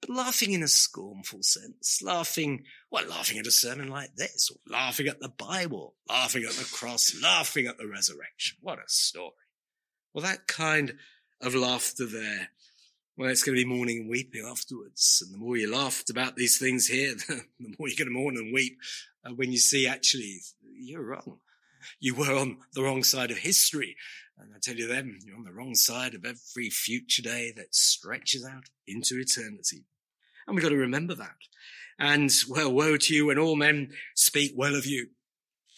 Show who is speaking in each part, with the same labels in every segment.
Speaker 1: but laughing in a scornful sense, laughing at a sermon like this, or laughing at the Bible, laughing at the cross, laughing at the resurrection. What a story. Well, that kind of laughter there, well, it's going to be mourning and weeping afterwards. And the more you laughed about these things here, the more you're going to mourn and weep when you see actually you're wrong. You were on the wrong side of history. And I tell you then, you're on the wrong side of every future day that stretches out into eternity. And we've got to remember that. And, well, woe to you when all men speak well of you.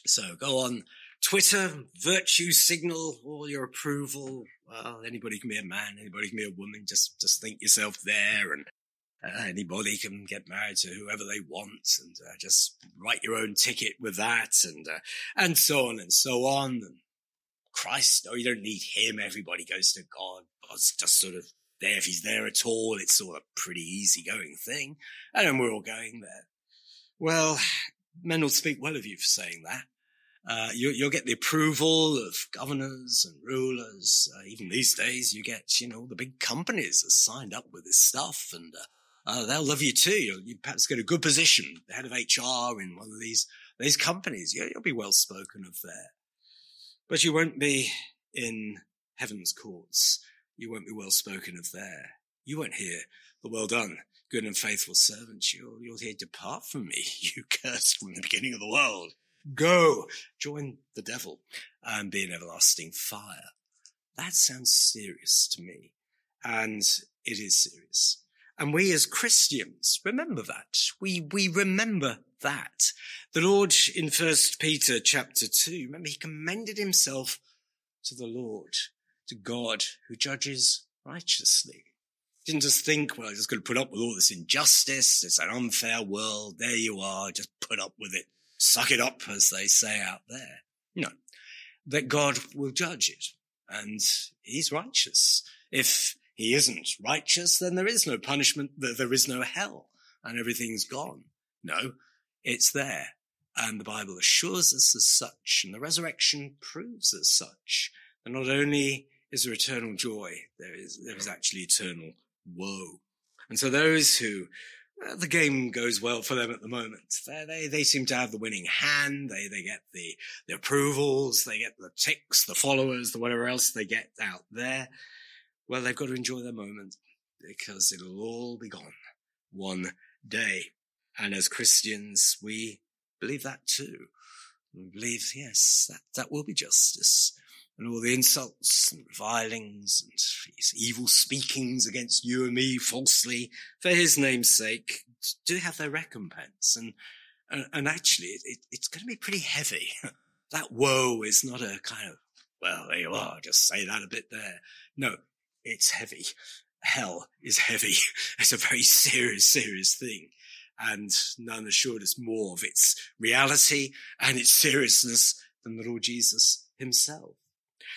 Speaker 1: So go on Twitter, virtue signal all your approval. Well, anybody can be a man, anybody can be a woman. Just think yourself there, and anybody can get married to whoever they want, and just write your own ticket with that, and so on and so on. And Christ, no, you don't need him. Everybody goes to God. God's just sort of there. If he's there at all, it's sort of a pretty easy-going thing. And we're all going there. Well, men will speak well of you for saying that. You'll get the approval of governors and rulers. Even these days, you get, the big companies are signed up with this stuff, and they'll love you too. You perhaps get a good position, the head of HR in one of these companies. You'll be well spoken of there. But you won't be in heaven's courts. You won't be well spoken of there. You won't hear the well done, good and faithful servant. You'll hear, depart from me, you cursed from the beginning of the world. Go, join the devil, and be in everlasting fire. That sounds serious to me, and it is serious. And we as Christians remember that. We remember that. The Lord in 1 Peter chapter 2, remember, he commended himself to the Lord, to God, who judges righteously. He didn't just think, well, I'm just going to put up with all this injustice. It's an unfair world. There you are. Just put up with it. Suck it up, as they say out there. No, that God will judge it, and he's righteous. If he isn't righteous, then there is no punishment, there is no hell, and everything's gone. No, it's there, and the Bible assures us as such, and the resurrection proves as such. And not only is there eternal joy, there is actually eternal woe. And so those who the game goes well for them at the moment. They seem to have the winning hand. They get the approvals. They get the ticks, the followers, the whatever else they get out there. Well, they've got to enjoy their moment, because it'll all be gone one day. And as Christians, we believe that too. We believe, yes, that will be justice. And all the insults and revilings and evil speakings against you and me falsely for his name's sake do have their recompense. And actually, it's going to be pretty heavy. That woe is not a kind of, well, there you are, just say that a bit there. No, it's heavy. Hell is heavy. It's a very serious, serious thing. And none assured us more of its reality and its seriousness than the Lord Jesus himself.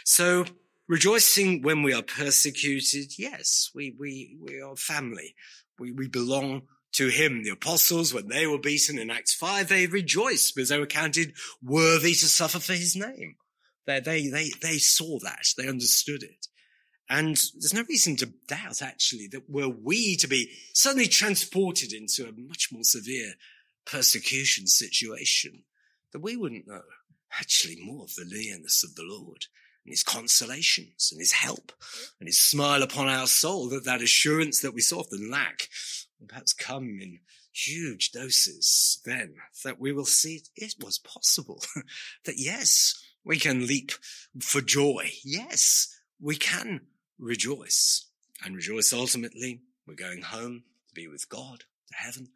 Speaker 1: So, rejoicing when we are persecuted, yes, we are family. We belong to him. The apostles, when they were beaten in Acts 5, they rejoiced because they were counted worthy to suffer for his name. They saw that. They understood it. And there's no reason to doubt, actually, that were we to be suddenly transported into a much more severe persecution situation, that we wouldn't know actually more of the nearness of the Lord and his consolations and his help and his smile upon our soul, that assurance that we so often lack will perhaps come in huge doses then, that we will see it was possible. That yes, we can leap for joy. Yes, we can rejoice, and rejoice ultimately. We're going home to be with God, to heaven.